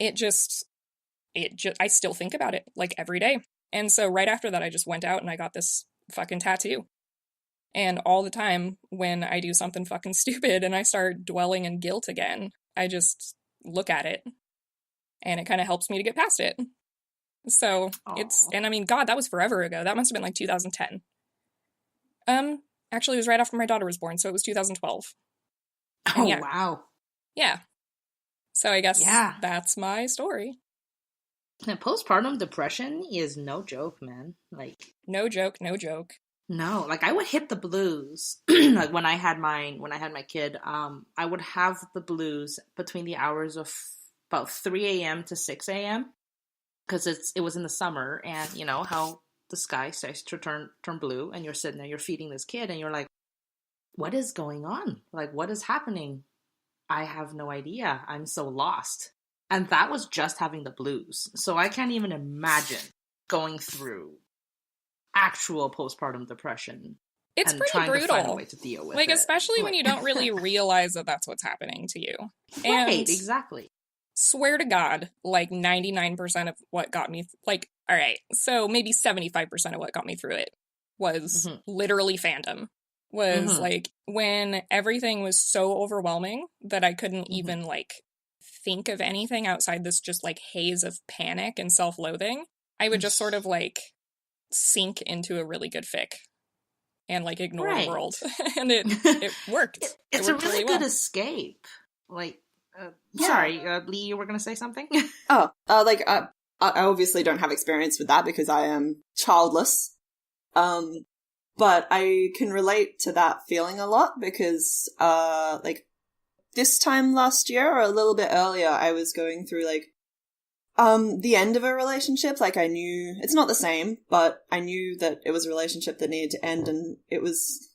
I still think about it like every day. And so right after that, I just went out and I got this fucking tattoo. And all the time when I do something fucking stupid and I start dwelling in guilt again, I just look at it and it kind of helps me to get past it. So and I mean, God, that was forever ago. That must have been like 2010. Actually, it was right after my daughter was born, so it was 2012. Oh, yeah. Wow. Yeah. So I guess that's my story. And postpartum depression is no joke, man. Like, no joke. No, like I would hit the blues. Like when I had my kid, I would have the blues between the hours of about 3 a.m. to 6 a.m. because it was in the summer, and you know how the sky starts to turn blue, and you're sitting there, you're feeding this kid, and you're like, what is going on? Like, what is happening? I have no idea. I'm so lost. And that was just having the blues. So I can't even imagine going through actual postpartum depression. It's and pretty trying brutal. To find a way to deal with like, it. Especially when you don't really realize that that's what's happening to you. Right, And exactly. Swear to God, like 99% of what got me, all right, so maybe 75% of what got me through it was literally fandom. Was like when everything was so overwhelming that I couldn't even like think of anything outside this just like haze of panic and self-loathing. I would just sort of like sink into a really good fic and like ignore the world. And it worked. It's it worked a really good escape. Like, sorry, Lee, you were going to say something? I obviously don't have experience with that because I am childless. But I can relate to that feeling a lot because, like, this time last year or a little bit earlier, I was going through, like, the end of a relationship. Like, I knew, it's not the same, but I knew that it was a relationship that needed to end, and it was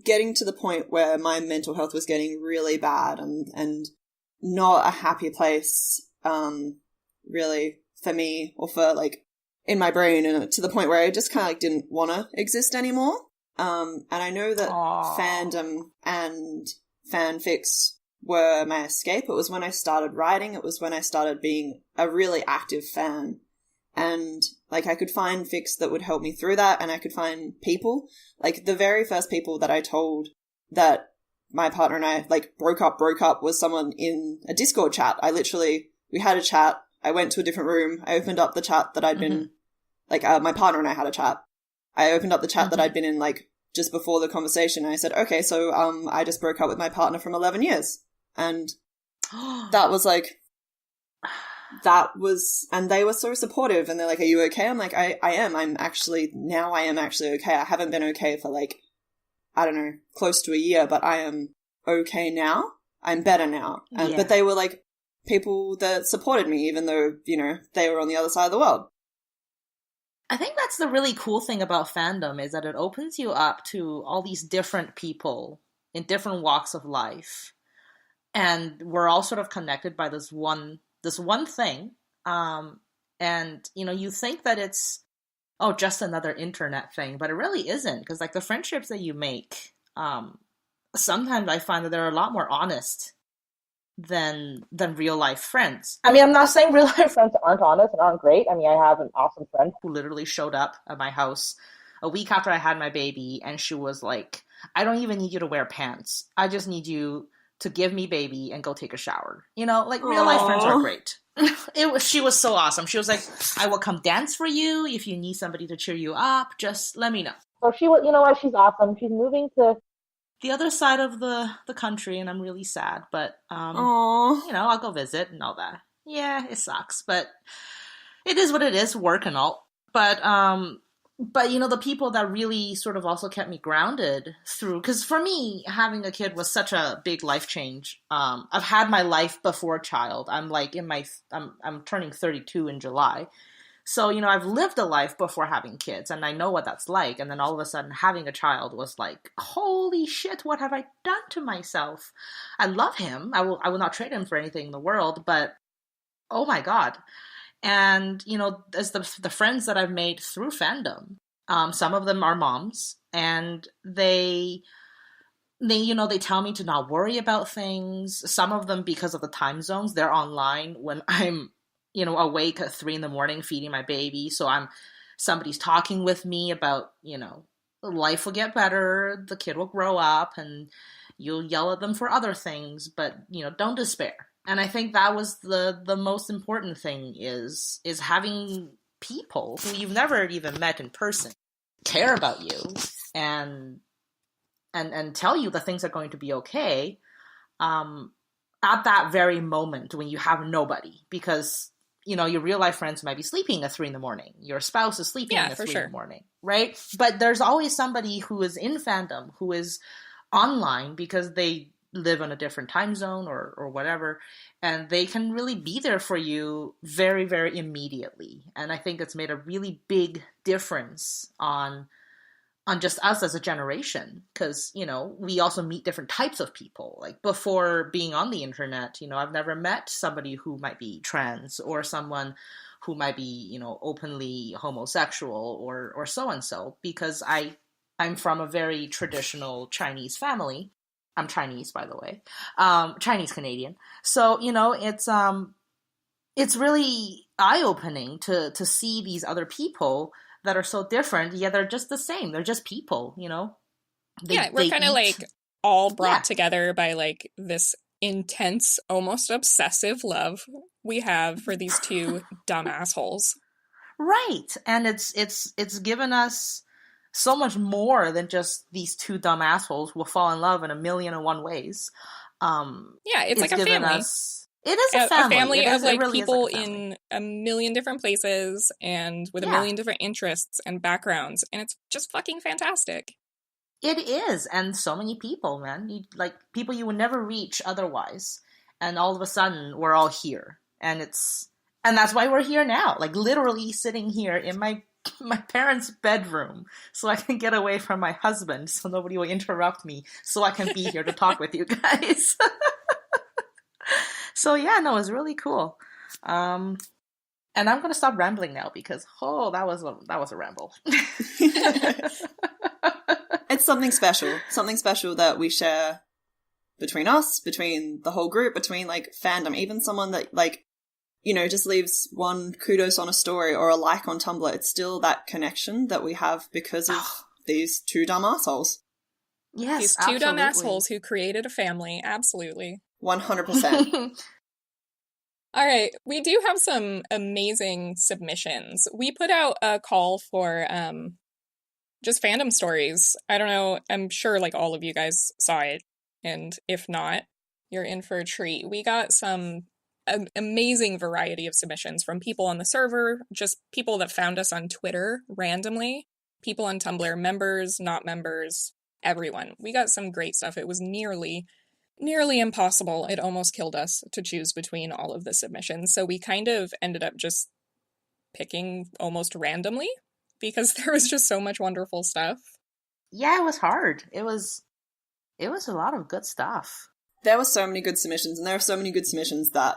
getting to the point where my mental health was getting really bad and not a happy place, really, for me or for, like, in my brain, and to the point where I just kind of like didn't want to exist anymore. And I know that fandom and fanfics were my escape. It was when I started writing. It was when I started being a really active fan. And like I could find fics that would help me through that, and I could find people. Like the very first people that I told that my partner and I like broke up was someone in a Discord chat. We had a chat. I went to a different room. I opened up the chat that I'd been, like, my partner and I had a chat. I opened up the chat that I'd been in, like, just before the conversation. And I said, okay, so, I just broke up with my partner from 11 years. And that was, like, and they were so supportive. And they're like, are you okay? I'm like, I am. I am actually okay. I haven't been okay for, like, I don't know, close to a year, but I am okay now. I'm better now. But they were, like, people that supported me, even though, you know, they were on the other side of the world. I think that's the really cool thing about fandom, is that it opens you up to all these different people in different walks of life. And we're all sort of connected by this one thing. And, you know, you think that it's, just another internet thing, but it really isn't. Because, like, the friendships that you make, sometimes I find that they're a lot more honest than real life friends. I mean, I'm not saying real life friends aren't honest and aren't great. I mean, I have an awesome friend who literally showed up at my house a week after I had my baby, and she was like, I don't even need you to wear pants. I just need you to give me baby and go take a shower. You know, like, real life friends are great. She was so awesome. She was like, I will come dance for you if you need somebody to cheer you up. Just let me know. So she was, you know what, she's awesome. She's moving to the other side of the country, and I'm really sad, but, you know, I'll go visit and all that. Yeah, it sucks, but it is what it is, work and all. But, you know, the people that really sort of also kept me grounded through, because for me, having a kid was such a big life change. I've had my life before child. I'm like I'm turning 32 in July. So, you know, I've lived a life before having kids, and I know what that's like. And then all of a sudden having a child was like, holy shit, what have I done to myself? I love him. I will not trade him for anything in the world, but oh my God. And, you know, as the friends that I've made through fandom, some of them are moms, and they, you know, they tell me to not worry about things. Some of them, because of the time zones, they're online when I'm awake at 3 a.m. feeding my baby. So somebody's talking with me about, life will get better, the kid will grow up, and you'll yell at them for other things, but, don't despair. And I think that was the most important thing is having people who you've never even met in person care about you and tell you that things are going to be okay at that very moment when you have nobody, because your real life friends might be sleeping at 3 a.m. Your spouse is sleeping at 3 a.m, right? But there's always somebody who is in fandom, who is online because they live in a different time zone or whatever, and they can really be there for you very, very immediately. And I think it's made a really big difference on just us as a generation, because we also meet different types of people. Like, before being on the internet, I've never met somebody who might be trans, or someone who might be openly homosexual, or so and so, because I'm from a very traditional Chinese family. I'm Chinese, by the way, Chinese Canadian. So it's really eye-opening to see these other people that are so different, yet they're just the same. They're just people, we're kind of like all brought together by like this intense, almost obsessive love we have for these two dumb assholes. Right. And it's given us so much more than just these two dumb assholes will fall in love in 1,000,001 ways. It's like a family. It is a family. A family of like really people like in a million different places and with a million different interests and backgrounds, and it's just fucking fantastic. It is, and so many people, man. People you would never reach otherwise, and all of a sudden we're all here, and that's why we're here now. Like, literally sitting here in my parents' bedroom, so I can get away from my husband, so nobody will interrupt me, so I can be here to talk with you guys. So yeah, no, it's really cool. And I'm gonna stop rambling now because that was a ramble. It's something special that we share between us, between the whole group, between like fandom. Even someone that like just leaves one kudos on a story or a like on Tumblr. It's still that connection that we have because of these two dumb assholes. Yes, these two dumb assholes who created a family. Absolutely. 100%. All right, we do have some amazing submissions. We put out a call for just fandom stories. I don't know, I'm sure like all of you guys saw it, and if not, you're in for a treat. We got some amazing variety of submissions from people on the server, just people that found us on Twitter randomly, people on Tumblr, members, not members, everyone. We got some great stuff. It was nearly impossible. It almost killed us to choose between all of the submissions. So we kind of ended up just picking almost randomly because there was just so much wonderful stuff. Yeah, it was hard. It was a lot of good stuff. There were so many good submissions, and there are so many good submissions that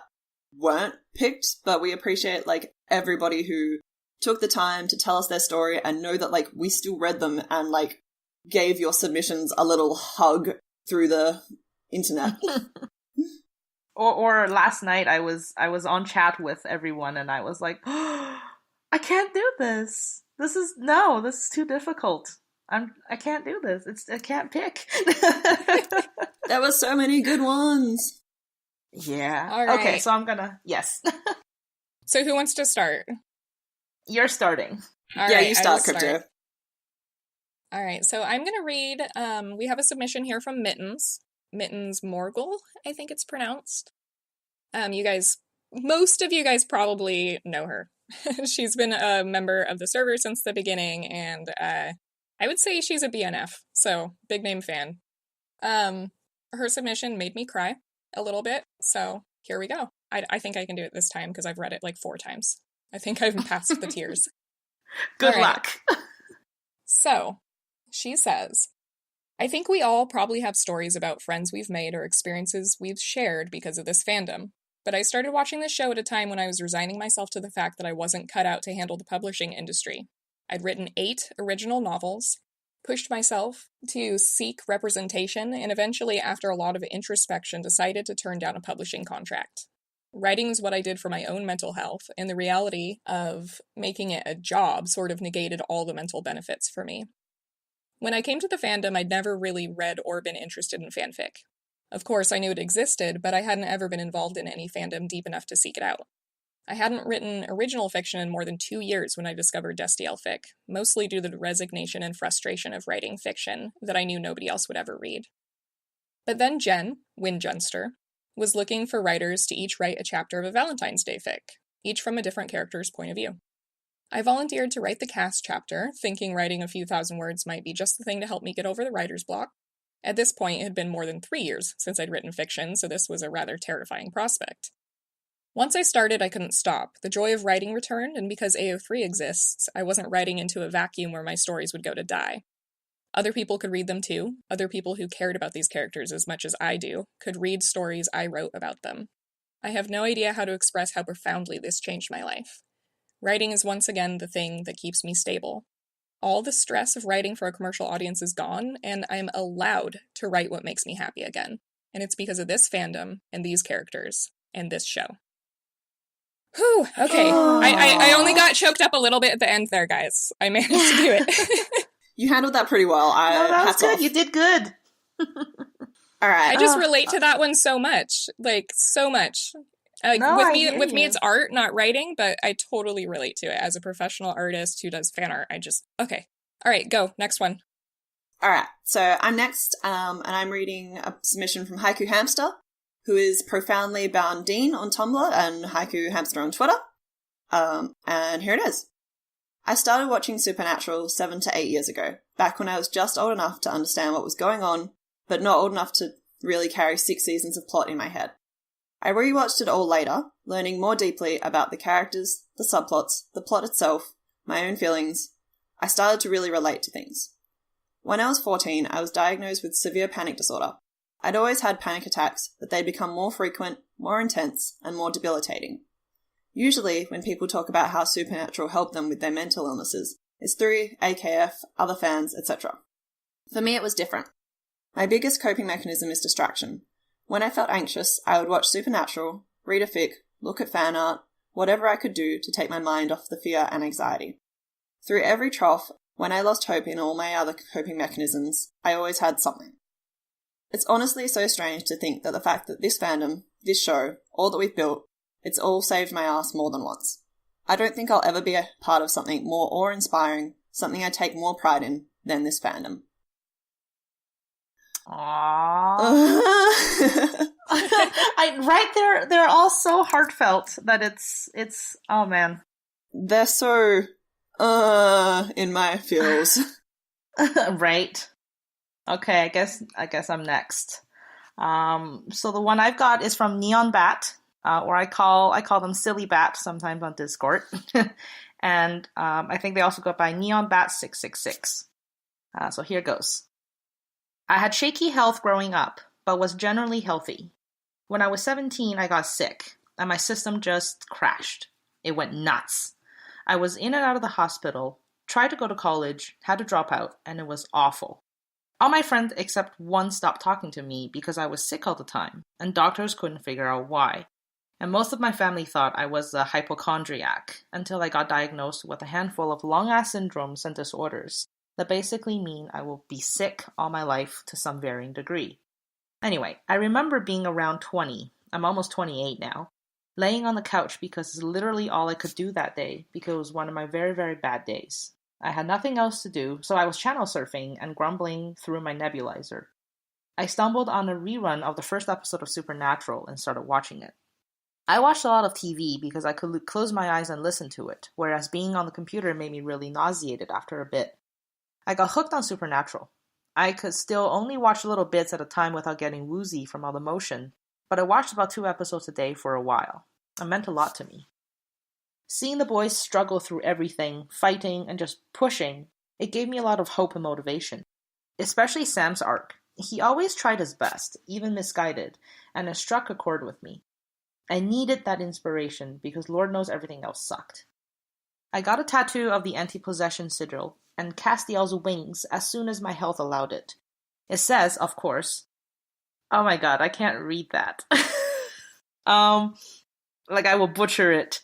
weren't picked, but we appreciate like everybody who took the time to tell us their story and know that like we still read them and like gave your submissions a little hug through the internet. or last night I was on chat with everyone and I was like, oh, I can't do this. This is too difficult. I can't do this. I can't pick. There were so many good ones. Yeah. All right. Okay, so I'm gonna yes. So who wants to start? You're starting. All yeah, right, you start, Crypto. All right, so I'm gonna read. We have a submission here from Mittens Morgul, I think it's pronounced. Most of you guys probably know her. She's been a member of the server since the beginning, and I would say she's a BNF, so big name fan. Her submission made me cry a little bit, so here we go. I think I can do it this time because I've read it like 4 times. I think I've passed the tears. Good luck. So, she says, I think we all probably have stories about friends we've made or experiences we've shared because of this fandom. But I started watching this show at a time when I was resigning myself to the fact that I wasn't cut out to handle the publishing industry. I'd written 8 original novels, pushed myself to seek representation, and eventually, after a lot of introspection, decided to turn down a publishing contract. Writing is what I did for my own mental health, and the reality of making it a job sort of negated all the mental benefits for me. When I came to the fandom, I'd never really read or been interested in fanfic. Of course, I knew it existed, but I hadn't ever been involved in any fandom deep enough to seek it out. I hadn't written original fiction in more than 2 years when I discovered Destiel fic, mostly due to the resignation and frustration of writing fiction that I knew nobody else would ever read. But then Jen, Winjunster, was looking for writers to each write a chapter of a Valentine's Day fic, each from a different character's point of view. I volunteered to write the cast chapter, thinking writing a few thousand words might be just the thing to help me get over the writer's block. At this point, it had been more than 3 years since I'd written fiction, so this was a rather terrifying prospect. Once I started, I couldn't stop. The joy of writing returned, and because AO3 exists, I wasn't writing into a vacuum where my stories would go to die. Other people could read them too. Other people who cared about these characters as much as I do could read stories I wrote about them. I have no idea how to express how profoundly this changed my life. Writing is once again the thing that keeps me stable. All the stress of writing for a commercial audience is gone, and I'm allowed to write what makes me happy again. And it's because of this fandom, and these characters, and this show. Whew, okay. I only got choked up a little bit at the end there, guys. I managed to do it. You handled that pretty well. No, that was good. Off. You did good. All right. I just relate to that one so much. Like, so much. With me, it's art, not writing, but I totally relate to it. As a professional artist who does fan art, okay. All right, go. Next one. All right. So I'm next, and I'm reading a submission from Haiku Hamster, who is profoundly bound Dean on Tumblr and Haiku Hamster on Twitter. And here it is. I started watching Supernatural 7 to 8 years ago, back when I was just old enough to understand what was going on, but not old enough to really carry 6 seasons of plot in my head. I rewatched it all later, learning more deeply about the characters, the subplots, the plot itself, my own feelings. I started to really relate to things. When I was 14, I was diagnosed with severe panic disorder. I'd always had panic attacks, but they'd become more frequent, more intense, and more debilitating. Usually, when people talk about how Supernatural helped them with their mental illnesses, it's through AKF, other fans, etc. For me, it was different. My biggest coping mechanism is distraction. When I felt anxious, I would watch Supernatural, read a fic, look at fan art, whatever I could do to take my mind off the fear and anxiety. Through every trough, when I lost hope in all my other coping mechanisms, I always had something. It's honestly so strange to think that the fact that this fandom, this show, all that we've built, it's all saved my ass more than once. I don't think I'll ever be a part of something more awe-inspiring, something I take more pride in, than this fandom. Aww. Right there, they're all so heartfelt that it's oh man. They're so in my feels. Right. Okay, I guess I'm next. So the one I've got is from Neon Bat, or I call them Silly Bat sometimes on Discord, and I think they also go by Neon Bat 666. So here goes. I had shaky health growing up, but was generally healthy. When I was 17, I got sick, and my system just crashed. It went nuts. I was in and out of the hospital, tried to go to college, had to drop out, and it was awful. All my friends except one stopped talking to me because I was sick all the time, and doctors couldn't figure out why. And most of my family thought I was a hypochondriac, until I got diagnosed with a handful of long-ass syndromes and disorders that basically mean I will be sick all my life to some varying degree. Anyway, I remember being around 20, I'm almost 28 now, laying on the couch because it's literally all I could do that day because it was one of my very, very bad days. I had nothing else to do, so I was channel surfing and grumbling through my nebulizer. I stumbled on a rerun of the first episode of Supernatural and started watching it. I watched a lot of TV because I could close my eyes and listen to it, whereas being on the computer made me really nauseated after a bit. I got hooked on Supernatural. I could still only watch little bits at a time without getting woozy from all the motion, but I watched about 2 episodes a day for a while. It meant a lot to me. Seeing the boys struggle through everything, fighting, and just pushing, it gave me a lot of hope and motivation. Especially Sam's arc. He always tried his best, even misguided, and it struck a chord with me. I needed that inspiration because Lord knows everything else sucked. I got a tattoo of the anti-possession sigil and Castiel's wings as soon as my health allowed it. It says, of course, oh my god, I can't read that. Like I will butcher it